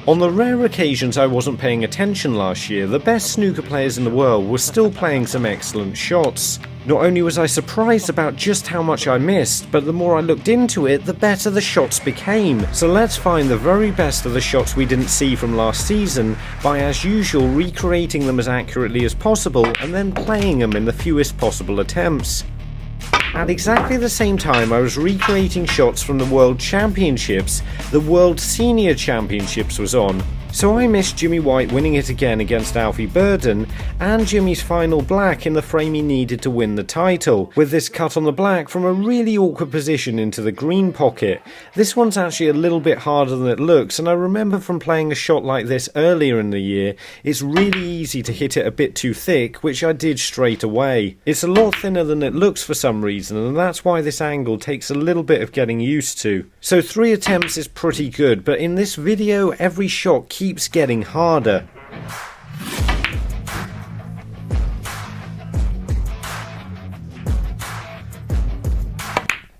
On the rare occasions I wasn't paying attention last year, the best snooker players in the world were still playing some excellent shots. Not only was I surprised about just how much I missed, but the more I looked into it, the better the shots became. So let's find the very best of the shots we didn't see from last season by, as usual, recreating them as accurately as possible and then playing them in the fewest possible attempts. At exactly the same time I was recreating shots from the World Championships, the World Senior Championships was on. So I missed Jimmy White winning it again against Alfie Burden, and Jimmy's final black in the frame he needed to win the title, with this cut on the black from a really awkward position into the green pocket. This one's actually a little bit harder than it looks, and I remember from playing a shot like this earlier in the year, it's really easy to hit it a bit too thick, which I did straight away. It's a lot thinner than it looks for some reason, and that's why this angle takes a little bit of getting used to. So 3 attempts is pretty good, but in this video every shot keeps getting harder.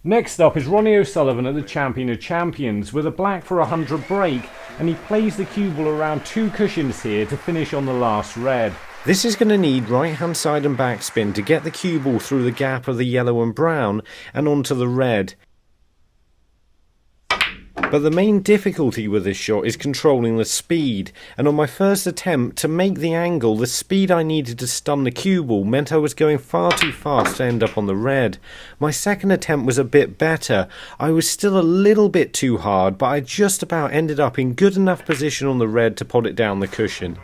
Next up is Ronnie O'Sullivan at the Champion of Champions with a black for 100 break, and he plays the cue ball around 2 cushions here to finish on the last red. This is going to need right hand side and backspin to get the cue ball through the gap of the yellow and brown and onto the red. But the main difficulty with this shot is controlling the speed, and on my first attempt to make the angle, the speed I needed to stun the cue ball meant I was going far too fast to end up on the red. My second attempt was a bit better. I was still a little bit too hard, but I just about ended up in good enough position on the red to pot it down the cushion.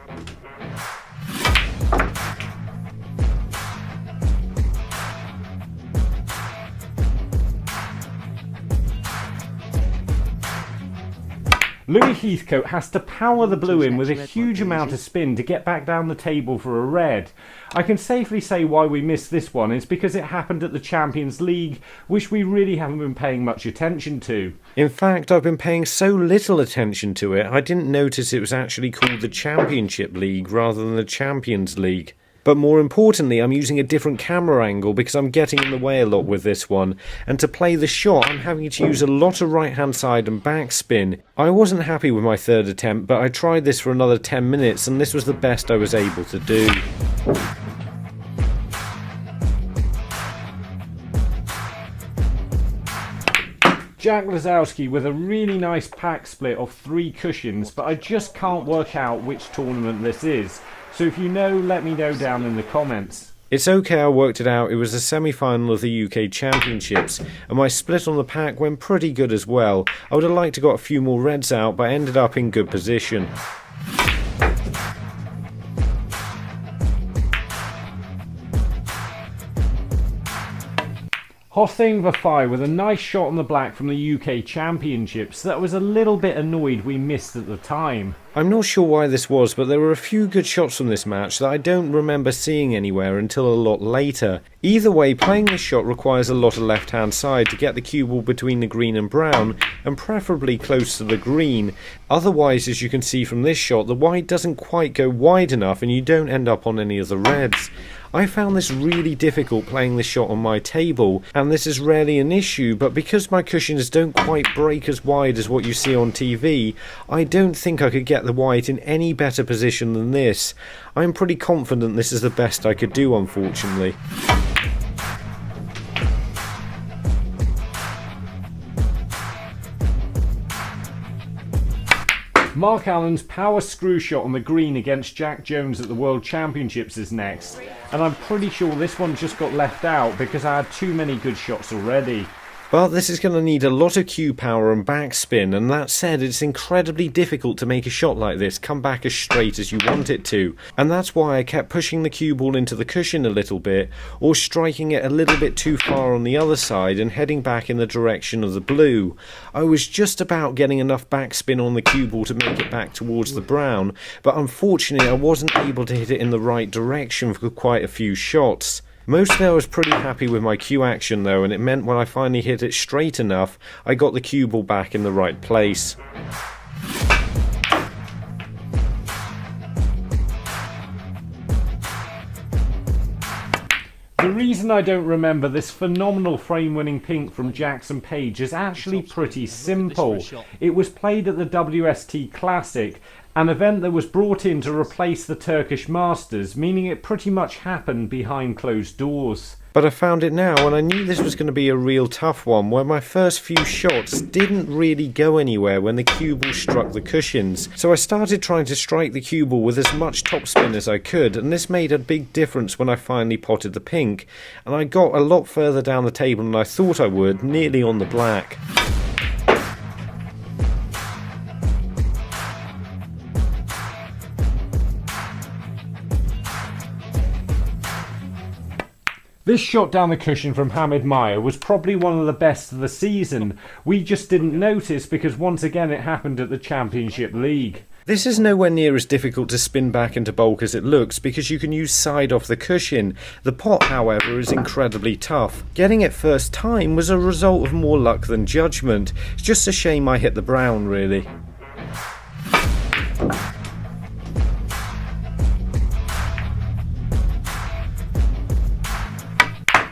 Louis Heathcote has to power the blue in with a huge amount of spin to get back down the table for a red. I can safely say why we missed this one is because it happened at the Champions League, which we really haven't been paying much attention to. In fact, I've been paying so little attention to it, I didn't notice it was actually called the Championship League rather than the Champions League. But more importantly, I'm using a different camera angle because I'm getting in the way a lot with this one, and to play the shot I'm having to use a lot of right hand side and backspin. I wasn't happy with my third attempt, but I tried this for another 10 minutes and this was the best I was able to do. Jack Lazowski with a really nice pack split of 3 cushions, but I just can't work out which tournament this is. So if you know, let me know down in the comments. It's okay, I worked it out. It was a semi-final of the UK Championships, and my split on the pack went pretty good as well. I would have liked to got a few more reds out, but I ended up in good position. Hossein Vafai with a nice shot on the black from the UK Championships that I was a little bit annoyed we missed at the time. I'm not sure why this was, but there were a few good shots from this match that I don't remember seeing anywhere until a lot later. Either way, playing this shot requires a lot of left hand side to get the cue ball between the green and brown, and preferably close to the green. Otherwise, as you can see from this shot, the white doesn't quite go wide enough and you don't end up on any of the reds. I found this really difficult playing this shot on my table, and this is rarely an issue, but because my cushions don't quite break as wide as what you see on TV, I don't think I could get the white in any better position than this. I'm pretty confident this is the best I could do, unfortunately. Mark Allen's power screw shot on the green against Jack Jones at the World Championships is next, and I'm pretty sure this one just got left out because I had too many good shots already. But this is going to need a lot of cue power and backspin, and that said, it's incredibly difficult to make a shot like this come back as straight as you want it to, and that's why I kept pushing the cue ball into the cushion a little bit, or striking it a little bit too far on the other side and heading back in the direction of the blue. I was just about getting enough backspin on the cue ball to make it back towards the brown, but unfortunately I wasn't able to hit it in the right direction for quite a few shots. Mostly I was pretty happy with my cue action though, and it meant when I finally hit it straight enough, I got the cue ball back in the right place. The reason I don't remember this phenomenal frame-winning pink from Jackson Page is actually pretty simple. It was played at the WST Classic, an event that was brought in to replace the Turkish Masters, meaning it pretty much happened behind closed doors. But I found it now, and I knew this was going to be a real tough one, where my first few shots didn't really go anywhere when the cue ball struck the cushions. So I started trying to strike the cue ball with as much topspin as I could, and this made a big difference when I finally potted the pink. And I got a lot further down the table than I thought I would, nearly on the black. This shot down the cushion from Hamid Meyer was probably one of the best of the season. We just didn't notice because once again it happened at the Championship League. This is nowhere near as difficult to spin back into bulk as it looks because you can use side off the cushion. The pot, however, is incredibly tough. Getting it first time was a result of more luck than judgment. It's just a shame I hit the brown, really.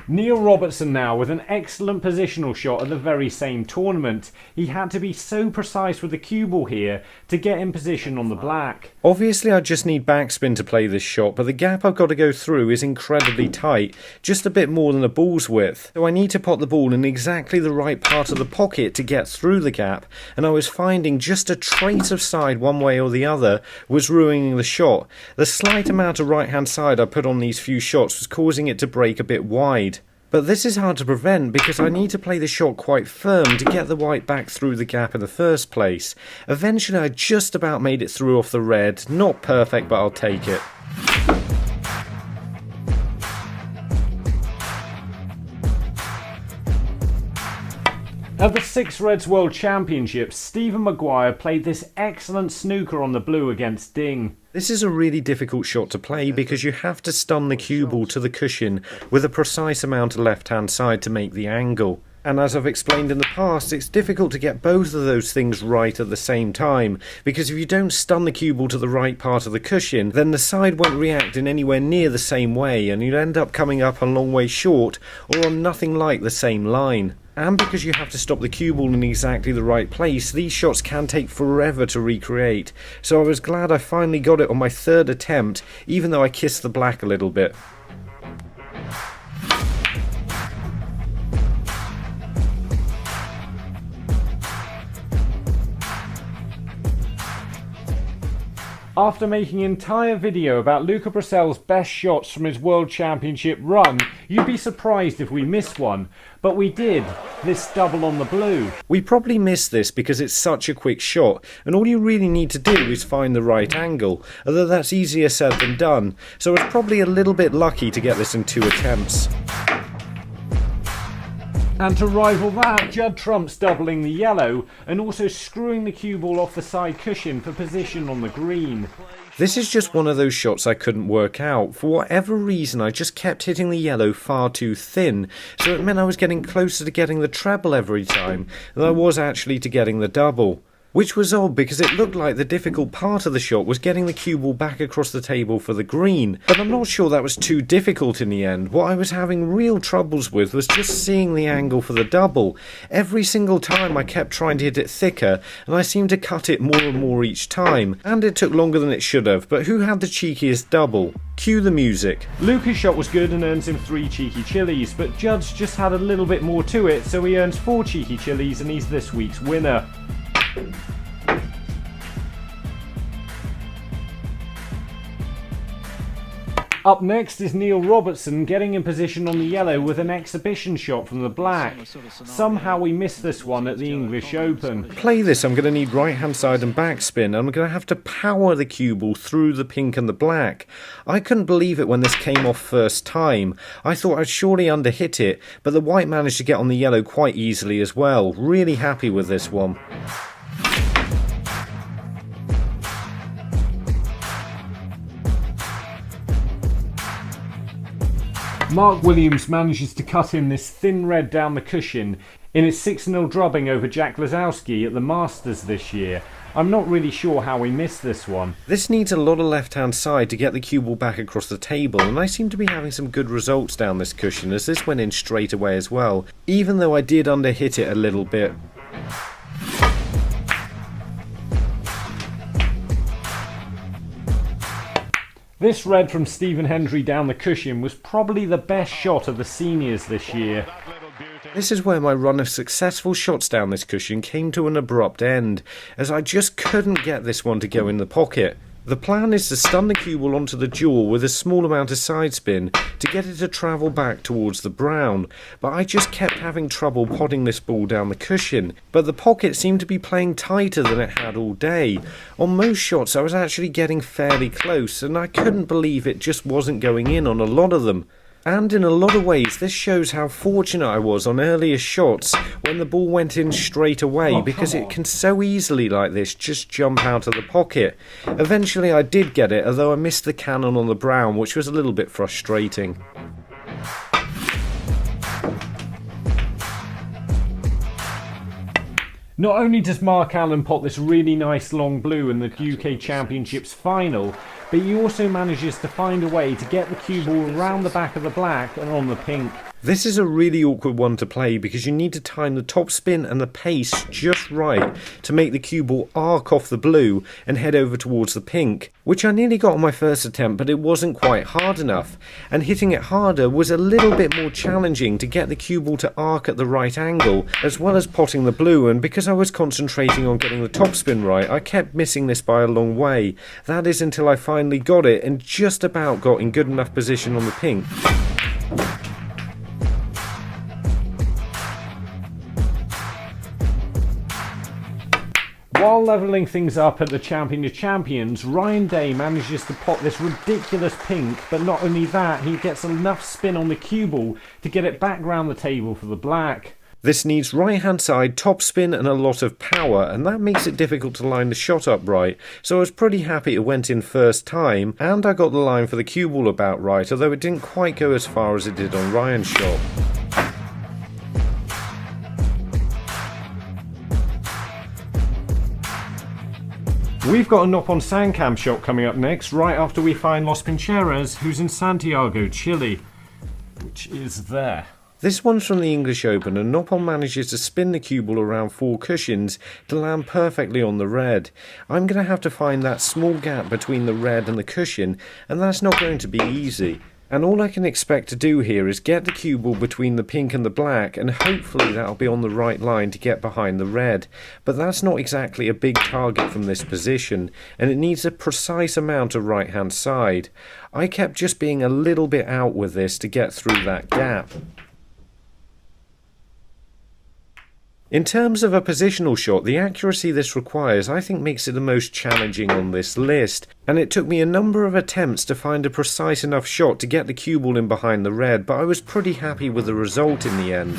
Neil Robertson now with an excellent positional shot at the very same tournament. He had to be so precise with the cue ball here to get in position on the black. Obviously I just need backspin to play this shot, but the gap I've got to go through is incredibly tight, just a bit more than a ball's width. So I need to pot the ball in exactly the right part of the pocket to get through the gap, and I was finding just a trace of side one way or the other was ruining the shot. The slight amount of right hand side I put on these few shots was causing it to break a bit wide. But this is hard to prevent because I need to play the shot quite firm to get the white back through the gap in the first place. Eventually I just about made it through off the red. Not perfect, but I'll take it. At the Six Reds World Championships, Stephen Maguire played this excellent snooker on the blue against Ding. This is a really difficult shot to play because you have to stun the cue ball to the cushion with a precise amount of left-hand side to make the angle. And as I've explained in the past, it's difficult to get both of those things right at the same time, because if you don't stun the cue ball to the right part of the cushion, then the side won't react in anywhere near the same way, and you'd end up coming up a long way short, or on nothing like the same line. And because you have to stop the cue ball in exactly the right place, these shots can take forever to recreate. So I was glad I finally got it on my third attempt, even though I kissed the black a little bit. After making an entire video about Luca Brussel's best shots from his World Championship run, you'd be surprised if we missed one. But we did, this double on the blue. We probably missed this because it's such a quick shot, and all you really need to do is find the right angle, although that's easier said than done, so I was probably a little bit lucky to get this in 2 attempts. And to rival that, Judd trumps doubling the yellow and also screwing the cue ball off the side cushion for position on the green. This is just one of those shots I couldn't work out. For whatever reason, I just kept hitting the yellow far too thin, so it meant I was getting closer to getting the treble every time than I was actually to getting the double. Which was odd because it looked like the difficult part of the shot was getting the cue ball back across the table for the green, but I'm not sure that was too difficult in the end. What I was having real troubles with was just seeing the angle for the double. Every single time I kept trying to hit it thicker, and I seemed to cut it more and more each time, and it took longer than it should have, but who had the cheekiest double? Cue the music. Luca's shot was good and earns him 3 cheeky chilies, but Judd's just had a little bit more to it, so he earns 4 cheeky chilies and he's this week's winner. Up next is Neil Robertson getting in position on the yellow with an exhibition shot from the black. Somehow we missed this one at the English Open. To play this, I'm going to need right hand side and backspin, and I'm going to have to power the cue ball through the pink and the black. I couldn't believe it when this came off first time. I thought I'd surely underhit it, but the white managed to get on the yellow quite easily as well. Really happy with this one. Mark Williams manages to cut in this thin red down the cushion. in its 6-0 drubbing over Jack Lazowski at the Masters this year. I'm not really sure how we missed this one. This needs a lot of left-hand side to get the cue ball back across the table, and I seem to be having some good results down this cushion as this went in straight away as well, even though I did underhit it a little bit. This red from Stephen Hendry down the cushion was probably the best shot of the seniors this year. This is where my run of successful shots down this cushion came to an abrupt end, as I just couldn't get this one to go in the pocket. The plan is to stun the cue ball onto the jaw with a small amount of side spin to get it to travel back towards the brown, but I just kept having trouble potting this ball down the cushion, but the pocket seemed to be playing tighter than it had all day. On most shots I was actually getting fairly close, and I couldn't believe it just wasn't going in on a lot of them. And in a lot of ways this shows how fortunate I was on earlier shots when the ball went in straight away, because it can so easily like this just jump out of the pocket. Eventually I did get it, although I missed the cannon on the brown, which was a little bit frustrating. Not only does Mark Allen pot this really nice long blue in the UK Championships final, but he also manages to find a way to get the cue ball around the back of the black and on the pink. This is a really awkward one to play because you need to time the topspin and the pace just right to make the cue ball arc off the blue and head over towards the pink, which I nearly got on my first attempt, but it wasn't quite hard enough, and hitting it harder was a little bit more challenging to get the cue ball to arc at the right angle, as well as potting the blue, and because I was concentrating on getting the topspin right, I kept missing this by a long way. That is until I finally got it and just about got in good enough position on the pink. While levelling things up at the Champion of Champions, Ryan Day manages to pot this ridiculous pink, but not only that, he gets enough spin on the cue ball to get it back round the table for the black. This needs right hand side topspin and a lot of power, and that makes it difficult to line the shot up right, so I was pretty happy it went in first time, and I got the line for the cue ball about right, although it didn't quite go as far as it did on Ryan's shot. We've got a Nop-on Sandcam shot coming up next, right after we find Los Pincheras, who's in Santiago, Chile, which is there. This one's from the English Open, and Nop-on manages to spin the cue ball around 4 cushions to land perfectly on the red. I'm going to have to find that small gap between the red and the cushion, and that's not going to be easy. And all I can expect to do here is get the cue ball between the pink and the black, and hopefully that'll be on the right line to get behind the red. But that's not exactly a big target from this position, and it needs a precise amount of right hand side. I kept just being a little bit out with this to get through that gap. In terms of a positional shot, the accuracy this requires I think makes it the most challenging on this list, and it took me a number of attempts to find a precise enough shot to get the cue ball in behind the red, but I was pretty happy with the result in the end.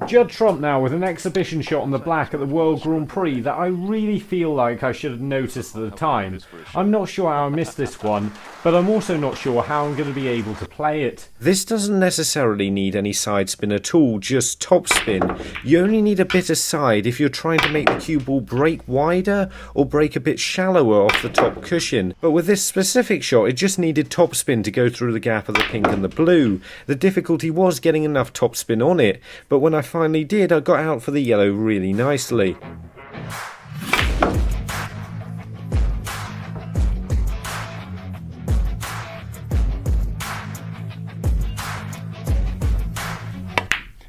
Judd Trump now with an exhibition shot on the black at the World Grand Prix that I really feel like I should have noticed at the time. I'm not sure how I missed this one, but I'm also not sure how I'm going to be able to play it. This doesn't necessarily need any side spin at all, just top spin. You only need a bit of side if you're trying to make the cue ball break wider or break a bit shallower off the top cushion. But with this specific shot, it just needed top spin to go through the gap of the pink and the blue. The difficulty was getting enough top spin on it, but when I finally did, I got out for the yellow really nicely.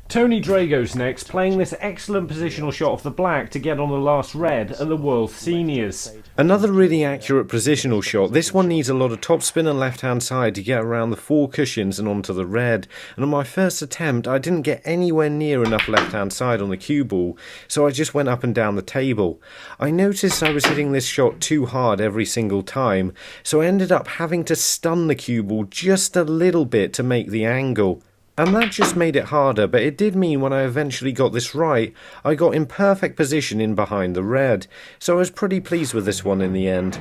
Tony Drago's next, playing this excellent positional shot off the black to get on the last red at the World Seniors. Another really accurate positional shot. This one needs a lot of topspin and left hand side to get around the 4 cushions and onto the red, and on my first attempt I didn't get anywhere near enough left hand side on the cue ball, so I just went up and down the table. I noticed I was hitting this shot too hard every single time, so I ended up having to stun the cue ball just a little bit to make the angle. And that just made it harder, but it did mean when I eventually got this right, I got in perfect position in behind the red, so I was pretty pleased with this one in the end.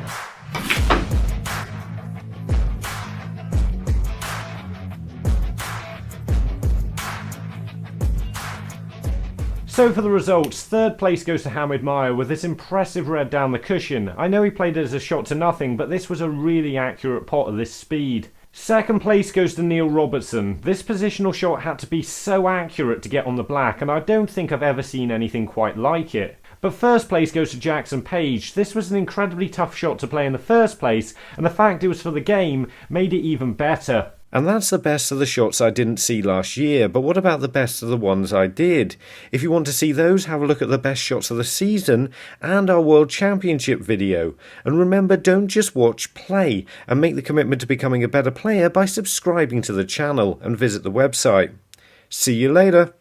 So for the results, third place goes to Hamid Meyer with this impressive red down the cushion. I know he played it as a shot to nothing, but this was a really accurate pot of this speed. Second place goes to Neil Robertson. This positional shot had to be so accurate to get on the black, and I don't think I've ever seen anything quite like it. But first place goes to Jackson Page. This was an incredibly tough shot to play in the first place, and the fact it was for the game made it even better. And that's the best of the shots I didn't see last year, but what about the best of the ones I did? If you want to see those, have a look at the best shots of the season and our World Championship video. And remember, don't just watch, play, and make the commitment to becoming a better player by subscribing to the channel and visit the website. See you later.